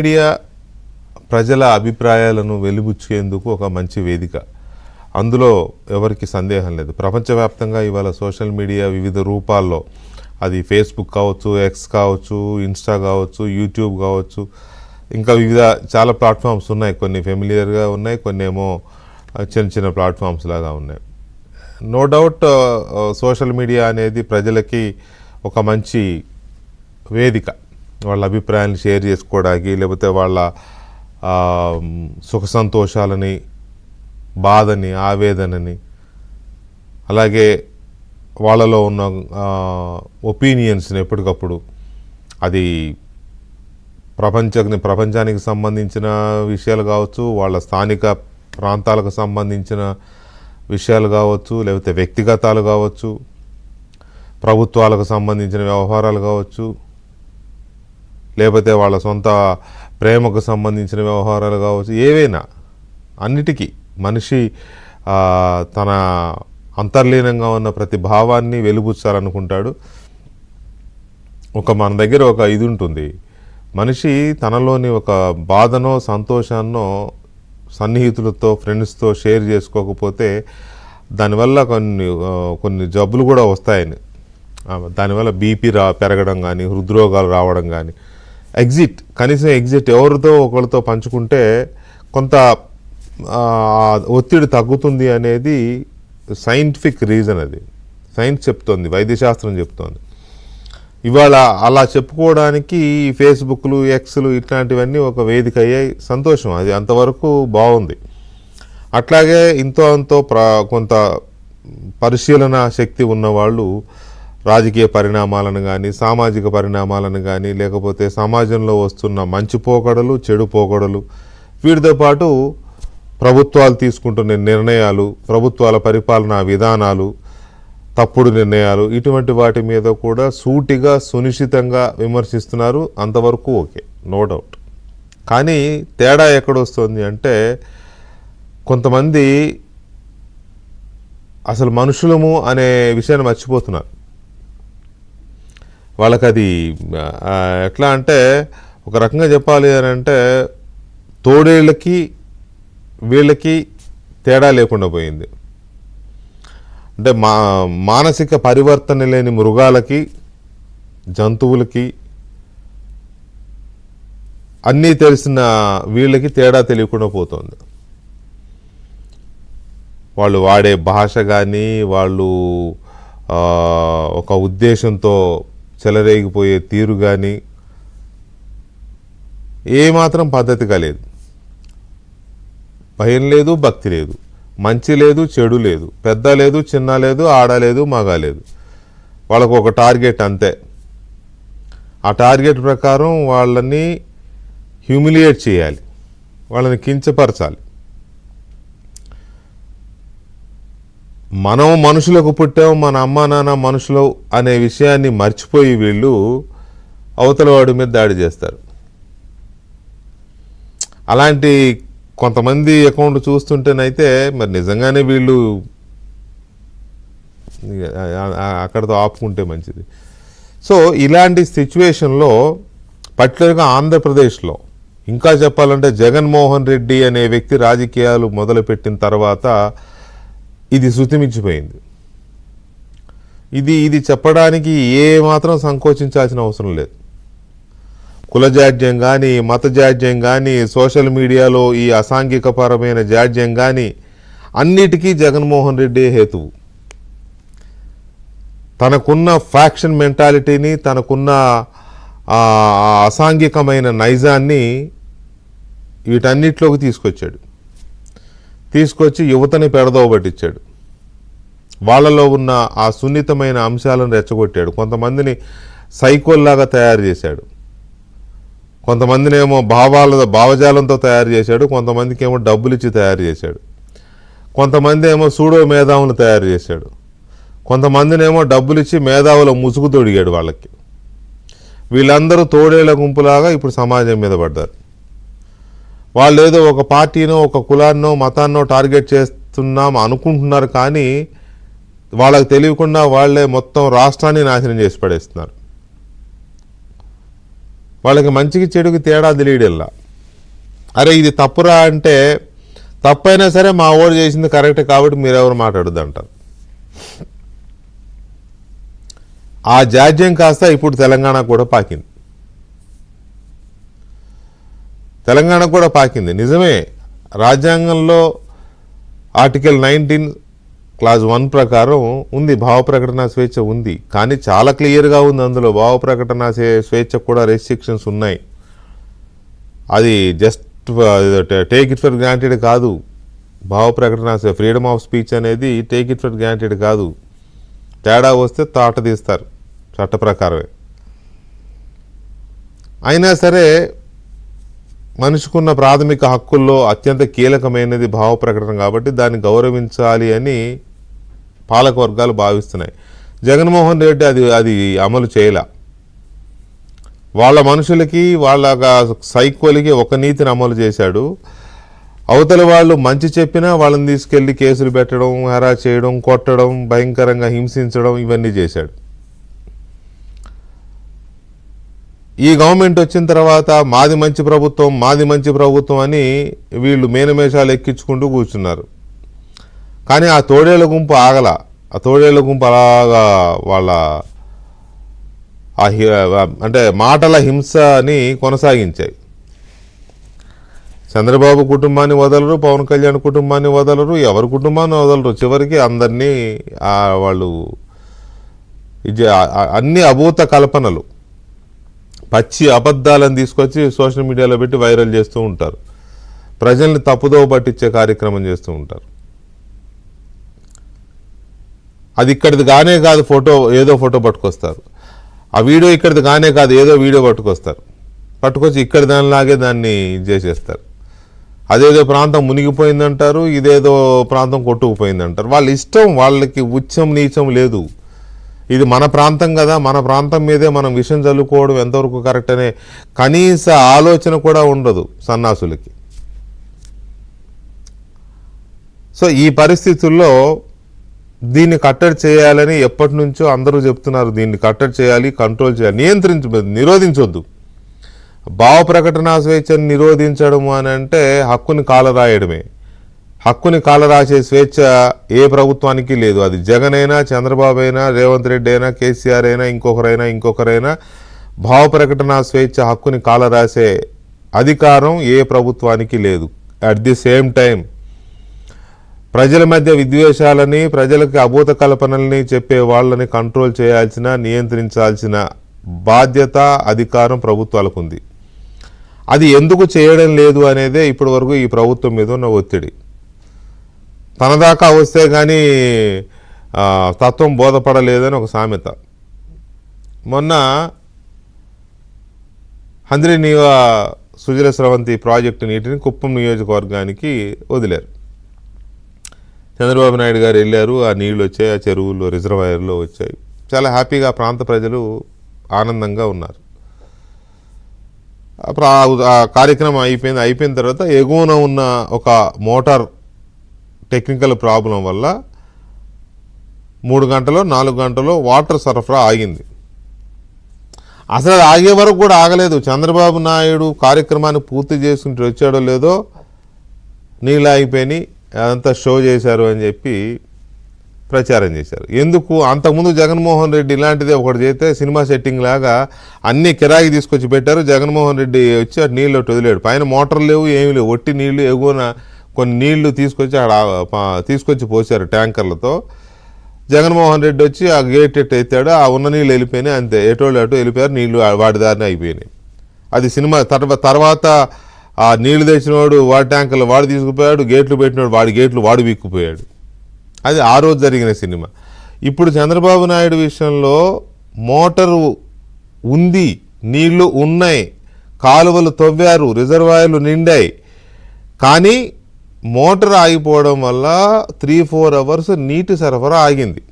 Media ప్రజల అభిప్రాయాలను వెలిబుచ్చేందుకు ఒక మంచి వేదిక. అందులో ఎవరికి సందేహం లేదు. ప్రపంచవ్యాప్తంగా ఇవాళ సోషల్ మీడియా వివిధ రూపాల్లో, అది ఫేస్బుక్ కావచ్చు, ఎక్స్ కావచ్చు, ఇన్స్టా కావచ్చు, యూట్యూబ్ కావచ్చు, ఇంకా వివిధ చాలా ప్లాట్ఫామ్స్ ఉన్నాయి. కొన్ని ఫెమిలియర్గా ఉన్నాయి, కొన్ని ఏమో చిన్న చిన్న ప్లాట్ఫామ్స్ లాగా ఉన్నాయి. నో డౌట్ సోషల్ మీడియా అనేది ప్రజలకి ఒక మంచి వేదిక. వాళ్ళ అభిప్రాయాన్ని షేర్ చేసుకోవడానికి, లేకపోతే వాళ్ళ సుఖ సంతోషాలని, బాధని, ఆవేదనని, అలాగే వాళ్ళలో ఉన్న ఒపీనియన్స్ని ఎప్పటికప్పుడు, అది ప్రపంచానికి సంబంధించిన విషయాలు కావచ్చు, వాళ్ళ స్థానిక ప్రాంతాలకు సంబంధించిన విషయాలు కావచ్చు, లేకపోతే వ్యక్తిగతాలు కావచ్చు, ప్రభుత్వాలకు సంబంధించిన వ్యవహారాలు కావచ్చు, లేకపోతే వాళ్ళ సొంత ప్రేమకు సంబంధించిన వ్యవహారాలు కావచ్చు, ఏవైనా అన్నిటికీ మనిషి తన అంతర్లీనంగా ఉన్న ప్రతి భావాన్ని వెలుబుచ్చాలనుకుంటాడు. మన దగ్గర ఒక ఇది ఉంటుంది, మనిషి తనలోని ఒక బాధనో సంతోషాన్నో సన్నిహితులతో, ఫ్రెండ్స్తో షేర్ చేసుకోకపోతే దానివల్ల కొన్ని జబ్బులు కూడా వస్తాయని, దానివల్ల బీపీ పెరగడం కానీ, హృద్రోగాలు రావడం కానీ, కనీసం ఎవరితో ఒకరితో పంచుకుంటే కొంత ఒత్తిడి తగ్గుతుంది అనేది సైంటిఫిక్ రీజన్. అది సైన్స్ చెప్తోంది, వైద్యశాస్త్రం చెప్తోంది. ఇవాళ అలా చెప్పుకోవడానికి ఫేస్బుక్లు, ఎక్స్లు ఇట్లాంటివన్నీ ఒక వేదిక అయ్యాయి. సంతోషం, అది అంతవరకు బాగుంది. అట్లాగే అంతో కొంత పరిశీలన శక్తి ఉన్నవాళ్ళు రాజకీయ పరిణామాలను కానీ, సామాజిక పరిణామాలను కానీ, లేకపోతే సమాజంలో వస్తున్న మంచి పోకడలు, చెడు పోకడలు, వీటితో పాటు ప్రభుత్వాలు తీసుకుంటున్న నిర్ణయాలు, ప్రభుత్వాల పరిపాలనా విధానాలు, తప్పుడు నిర్ణయాలు, ఇటువంటి వాటి మీద కూడా సూటిగా, సునిశ్చితంగా విమర్శిస్తున్నారు. అంతవరకు ఓకే, నో డౌట్. కానీ తేడా ఎక్కడొస్తుంది అంటే, కొంతమంది అసలు మనుషులము అనే విషయాన్ని మర్చిపోతున్నారు. వాళ్ళకి అది ఎట్లా అంటే, ఒక రకంగా చెప్పాలి అని అంటే, తోడేళ్ళకి వీళ్ళకి తేడా లేకుండా పోయింది. అంటే మానసిక పరివర్తన లేని మృగాలకి, జంతువులకి, అన్నీ తెలిసిన వీళ్ళకి తేడా తెలియకుండా పోతుంది. వాళ్ళు వాడే భాష కానీ, వాళ్ళు ఒక ఉద్దేశంతో చెలరేగిపోయే తీరు కానీ ఏమాత్రం పద్ధతిగా లేదు. భయం లేదు, భక్తి లేదు, మంచి లేదు, చెడు లేదు, పెద్ద లేదు, చిన్న లేదు, ఆడ లేదు, మగ లేదు. వాళ్ళకు ఒక టార్గెట్ అంతే. ఆ టార్గెట్ ప్రకారం వాళ్ళని హ్యూమిలియేట్ చేయాలి, వాళ్ళని కించపరచాలి. మనం మనుషులకు పుట్టాం, మన అమ్మా నాన్న మనుషులు అనే విషయాన్ని మర్చిపోయి వీళ్ళు అవతల వాడి మీద దాడి చేస్తారు. అలాంటి కొంతమంది అకౌంట్ చూస్తుంటేనైతే మరి నిజంగానే వీళ్ళు అక్కడితో ఆపుకుంటే మంచిది. సో ఇలాంటి సిచ్యువేషన్లో పర్టికులర్గా ఆంధ్రప్రదేశ్లో, ఇంకా చెప్పాలంటే జగన్మోహన్ రెడ్డి అనే వ్యక్తి రాజకీయాలు మొదలుపెట్టిన తర్వాత ఇది శృతిమించిపోయింది. ఇది చెప్పడానికి ఏమాత్రం సంకోచించాల్సిన అవసరం లేదు. కుల జాడ్యం కానీ, మత జాడ్యం కానీ, సోషల్ మీడియాలో ఈ అసాంఘికపరమైన జాడ్యం కానీ, అన్నిటికీ జగన్మోహన్ రెడ్డి హేతువు. తనకున్న ఫ్యాక్షన్ మెంటాలిటీని, తనకున్న అసాంఘికమైన నైజాన్ని వీటన్నిటిలోకి తీసుకొచ్చి యువతని పెడదోవ పట్టించాడు. వాళ్ళలో ఉన్న ఆ సున్నితమైన అంశాలను రెచ్చగొట్టాడు. కొంతమందిని సైకోల్లాగా తయారు చేశాడు, కొంతమందిని ఏమో భావజాలంతో తయారు చేశాడు, కొంతమందికి ఏమో డబ్బులు ఇచ్చి తయారు చేశాడు, కొంతమంది ఏమో సూడో మేధావులు తయారు చేశాడు, కొంతమందిని ఏమో డబ్బులు ఇచ్చి మేధావుల ముసుగు తొడిగాడు వాళ్ళకి. వీళ్ళందరూ తోడేళ్ల గుంపులాగా ఇప్పుడు సమాజం మీద పడ్డారు. వాళ్ళు ఏదో ఒక పార్టీనో, ఒక కులాన్నో, మతాన్నో టార్గెట్ చేస్తున్నాం అనుకుంటున్నారు, కానీ వాళ్ళకి తెలియకుండా వాళ్ళే మొత్తం రాష్ట్రాన్ని నాశనం చేసి పడేస్తున్నారు. వాళ్ళకి మంచికి చెడుకి తేడా తెలియడల్లా. అరే ఇది తప్పురా అంటే తప్పైనా సరే మా ఓడు చేసింది కరెక్ట్ కాబట్టి మీరెవరు మాట్లాడద్దు అంటారు. ఆ జాడ్యం కాస్త ఇప్పుడు తెలంగాణ కూడా పాకింది. తెలంగాణ కూడా పాకింది. నిజమే, రాజ్యాంగంలో ఆర్టికల్ 19 క్లాజ్ 1 ప్రకారం ఉంది, భావ ప్రకటన స్వేచ్ఛ ఉంది. కానీ చాలా క్లియర్గా ఉంది అందులో భావ ప్రకటన స్వేచ్ఛ కూడా రెస్ట్రిక్షన్స్ ఉన్నాయి. అది just take it for granted కాదు. భావ ప్రకటన ఫ్రీడమ్ ఆఫ్ స్పీచ్ అనేది టేక్ ఇట్ ఫర్ గ్రాంటెడ్ కాదు. తేడా వస్తే తాట తీస్తారు చట్ట ప్రకారమే. అయినా సరే మనిషికున్న ప్రాథమిక హక్కుల్లో అత్యంత కీలకమైనది భావ ప్రకటన కాబట్టి దాన్ని గౌరవించాలి అని పాలక వర్గాలు భావిస్తున్నాయి. జగన్మోహన్ రెడ్డి అది అమలు చేయలే. వాళ్ళ మనుషులకి వాళ్ళ సైకోలకి ఒక నీతిని అమలు చేశాడు. అవతల వాళ్ళు మంచి చెప్పినా వాళ్ళని తీసుకెళ్లి కేసులు పెట్టడం, హెరాస్ చేయడం, కొట్టడం, భయంకరంగా హింసించడం ఇవన్నీ చేశాడు. ఈ గవర్నమెంట్ వచ్చిన తర్వాత మాది మంచి ప్రభుత్వం, మాది మంచి ప్రభుత్వం అని వీళ్ళు మేనమేషాలు ఎక్కించుకుంటూ కూర్చున్నారు. కానీ ఆ తోడేళ్ల గుంపు ఆగల. ఆ తోడేళ్ల గుంపు అలాగా వాళ్ళ అంటే మాటల హింసని కొనసాగించాయి. చంద్రబాబు కుటుంబాన్ని వదలరు, పవన్ కళ్యాణ్ కుటుంబాన్ని వదలరు, ఎవరి కుటుంబాన్ని వదలరు. చివరికి అందరినీ వాళ్ళు అన్ని అభూత కల్పనలు, పచ్చి అబద్ధాలను తీసుకొచ్చి సోషల్ మీడియాలో పెట్టి వైరల్ చేస్తూ ఉంటారు. ప్రజల్ని తప్పుదోవ పట్టించే కార్యక్రమం చేస్తూ ఉంటారు. అది ఇక్కడిది కానే కాదు, ఏదో ఫోటో పట్టుకొస్తారు. ఆ వీడియో ఇక్కడిది కానే కాదు, ఏదో వీడియో పట్టుకొచ్చి ఇక్కడ దానిలాగే దాన్ని చేసేస్తారు. అదేదో ప్రాంతం మునిగిపోయిందంటారు, ఇదేదో ప్రాంతం కొట్టుకుపోయిందంటారు. వాళ్ళ ఇష్టం, వాళ్ళకి ఉచ్చం నీచం లేదు. ఇది మన ప్రాంతం కదా, మన ప్రాంతం మీదే మనం విషయం చల్లుకోవడం ఎంతవరకు కరెక్ట్ అనే కనీస ఆలోచన కూడా ఉండదు సన్నాసులకి. సో ఈ పరిస్థితుల్లో దీన్ని కట్టడి చేయాలని ఎప్పటి నుంచో అందరూ చెప్తున్నారు. దీన్ని కట్టడి చేయాలి, కంట్రోల్ చేయాలి, నిరోధించొద్దు. భావ ప్రకటన స్వేచ్ఛను నిరోధించడం అని అంటే హక్కుని కాలరాయడమే. హక్కుని కాలరాసే స్వేచ్ఛ ఏ ప్రభుత్వానికి లేదు. అది జగన్ అయినా, చంద్రబాబు అయినా, రేవంత్ రెడ్డి అయినా, కేసీఆర్ అయినా, ఇంకొకరైనా భావ ప్రకటన స్వేచ్ఛ హక్కుని కాలరాసే అధికారం ఏ ప్రభుత్వానికి లేదు. అట్ ది సేమ్ టైం ప్రజల మధ్య విద్వేషాలని, ప్రజలకు అభూత కల్పనల్ని చెప్పే వాళ్ళని కంట్రోల్ చేయాల్సిన, నియంత్రించాల్సిన బాధ్యత, అధికారం ప్రభుత్వాలకు ఉంది. అది ఎందుకు చేయడం లేదు అనేదే ఇప్పటి వరకు ఈ ప్రభుత్వం మీద ఉన్న ఒత్తిడి. తన దాకా వస్తే కానీ తత్వం బోధపడలేదని ఒక సామెత. మొన్న హంద్రీనీవా సుజల స్రవంతి ప్రాజెక్టు నీటిని కుప్పం నియోజకవర్గానికి వదిలారు. చంద్రబాబు నాయుడు గారు వెళ్ళారు. ఆ నీళ్ళు వచ్చాయి, ఆ చెరువుల్లో, రిజర్వాయర్లో వచ్చాయి. చాలా హ్యాపీగా ప్రాంత ప్రజలు ఆనందంగా ఉన్నారు. ఆ కార్యక్రమం అయిపోయిన తర్వాత ఎగువన ఉన్న ఒక మోటార్ టెక్నికల్ ప్రాబ్లం వల్ల 3 గంటలో 4 గంటలో వాటర్ సరఫరా ఆగింది. అసలు అది ఆగే వరకు కూడా ఆగలేదు. చంద్రబాబు నాయుడు కార్యక్రమాన్ని పూర్తి చేసుకుంటూ వచ్చాడో లేదో నీళ్ళు ఆగిపోయి అదంతా షో చేశారు అని చెప్పి ప్రచారం చేశారు. ఎందుకు? అంతకుముందు జగన్మోహన్ రెడ్డి ఇలాంటిదే ఒకటి చేస్తే సినిమా సెట్టింగ్ లాగా అన్ని కిరాయికి తీసుకొచ్చి పెట్టారు. జగన్మోహన్ రెడ్డి వచ్చి అటు నీళ్ళు వదిలేడు. పైన మోటార్ లేవు, ఏమీ లేవు, ఒట్టి నీళ్లు. ఎగువన కొన్ని నీళ్లు తీసుకొచ్చి పోసారు ట్యాంకర్లతో. జగన్మోహన్ రెడ్డి వచ్చి ఆ గేట్ ఎత్తాడు, ఆ ఉన్న నీళ్ళు వెళ్ళిపోయినాయి. అంతే, ఎటోళ్ళు అటు వెళ్ళిపోయారు, నీళ్లు వాడి దారిని అయిపోయినాయి. అది సినిమా. తర్వాత ఆ నీళ్లు తెచ్చినవాడు వాడి ట్యాంకర్లు వాడు తీసుకుపోయాడు, గేట్లు పెట్టినవాడు వాడి గేట్లు వాడు వీక్కుపోయాడు. అది ఆ రోజు జరిగిన సినిమా. ఇప్పుడు చంద్రబాబు నాయుడు విషయంలో మోటారు ఉంది, నీళ్లు ఉన్నాయి, కాలువలు తవ్వారు, రిజర్వాయర్లు నిండాయి. కానీ మోటార్ ఆగిపోవడం వల్ల 3-4 అవర్స్ నీటి సరఫరా ఆగింది.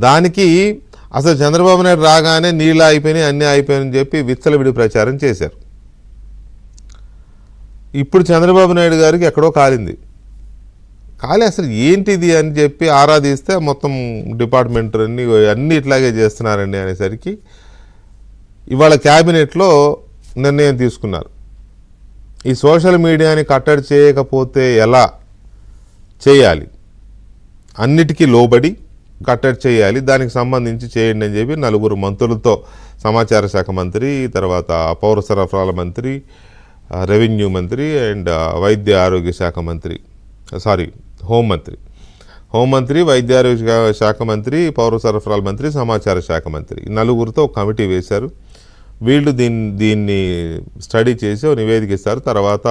దానికి అసలు చంద్రబాబు నాయుడు రాగానే నీళ్ళు అయిపోయినాయి, అన్నీ అయిపోయాయని చెప్పి విచ్చలవిడి ప్రచారం చేశారు. ఇప్పుడు చంద్రబాబు నాయుడు గారికి ఎక్కడో కాలింది. అసలు ఏంటిది అని చెప్పి ఆరాధిస్తే మొత్తం డిపార్ట్మెంట్ అన్నీ ఇట్లాగే చేస్తున్నారండి అనేసరికి ఇవాళ క్యాబినెట్లో నిర్ణయం తీసుకున్నారు. ఈ సోషల్ మీడియాని కట్టడి చేయకపోతే ఎలా చేయాలి, అన్నిటికీ లోబడి కట్టడి చేయాలి, దానికి సంబంధించి చేయండి అని చెప్పి 4 మంత్రులతో, సమాచార శాఖ మంత్రి, తర్వాత పౌర సరఫరాల మంత్రి, రెవెన్యూ మంత్రి అండ్ వైద్య ఆరోగ్య శాఖ మంత్రి, హోంమంత్రి, వైద్య ఆరోగ్య శాఖ మంత్రి, పౌర సరఫరాల మంత్రి, సమాచార శాఖ మంత్రి, 4తో ఒక కమిటీ వేశారు. వీళ్ళు దీన్ని స్టడీ చేసి ఒక నివేదిక ఇస్తారు. తర్వాత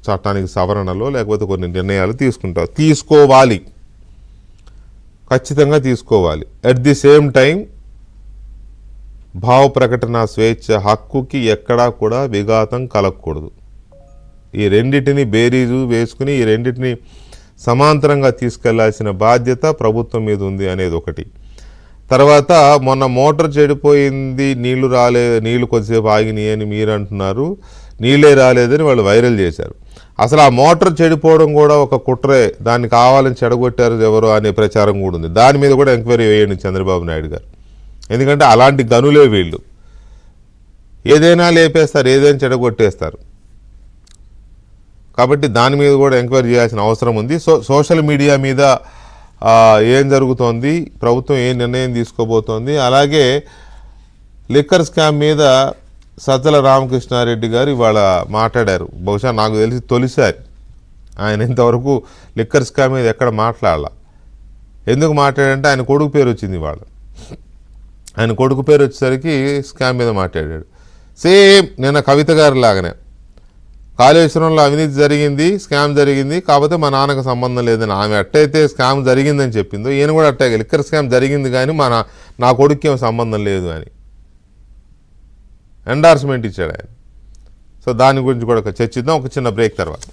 చట్టానికి సవరణలో లేకపోతే కొన్ని నిర్ణయాలు తీసుకోవాలి, ఖచ్చితంగా తీసుకోవాలి. అట్ ది సేమ్ టైం భావ ప్రకటన స్వేచ్ఛ హక్కుకి ఎక్కడా కూడా విఘాతం కలగకూడదు. ఈ రెండింటిని బేరీజు వేసుకుని ఈ రెండింటిని సమాంతరంగా తీసుకెళ్లాల్సిన బాధ్యత ప్రభుత్వం మీద ఉంది అనేది ఒకటి. తర్వాత మొన్న మోటార్ చెడిపోయింది, నీళ్లు కొద్దిసేపు ఆగినాయి అని మీరు అంటున్నారు, నీళ్ళే రాలేదని వాళ్ళు వైరల్ చేశారు. అసలు ఆ మోటార్ చెడిపోవడం కూడా ఒక కుట్రే, దాన్ని కావాలని చెడగొట్టారు ఎవరో అనే ప్రచారం కూడా ఉంది. దాని మీద కూడా ఎంక్వైరీ వేయండి చంద్రబాబు నాయుడు గారు. ఎందుకంటే అలాంటి గనులే వీళ్ళు, ఏదైనా లేపేస్తారు, ఏదైనా చెడగొట్టేస్తారు. కాబట్టి దాని మీద కూడా ఎంక్వైరీ చేయాల్సిన అవసరం ఉంది. సోషల్ మీడియా మీద ఏం జరుగుతోంది, ప్రభుత్వం ఏ నిర్ణయం తీసుకోబోతోంది, అలాగే లిక్కర్ స్కామ్ మీద సజ్జల రామకృష్ణారెడ్డి గారు ఇవాళ మాట్లాడారు. బహుశా నాకు తెలిసి తొలిసారి ఆయన ఇంతవరకు లిక్కర్ స్కామ్ మీద ఎక్కడ మాట్లాడాల. ఎందుకు మాట్లాడంటే ఆయన కొడుకు పేరు వచ్చింది ఇవాళ. ఆయన కొడుకు పేరు వచ్చేసరికి స్కామ్ మీద మాట్లాడాడు. సేమ్ నిన్న కవిత గారి లాగానే కాళేశ్వరంలో అవినీతి జరిగింది, స్కామ్ జరిగింది, కాకపోతే మా నాన్నకు సంబంధం లేదని ఆమె అట్టయితే స్కామ్ జరిగిందని చెప్పిందో, ఈయన కూడా అట్టే లిక్కర్ స్కామ్ జరిగింది కానీ నా కొడుకు ఏం సంబంధం లేదు అని ఎండార్స్మెంట్ ఇచ్చాడు ఆయన. సో దాని గురించి కూడా చర్చిద్దాం ఒక చిన్న బ్రేక్ తర్వాత.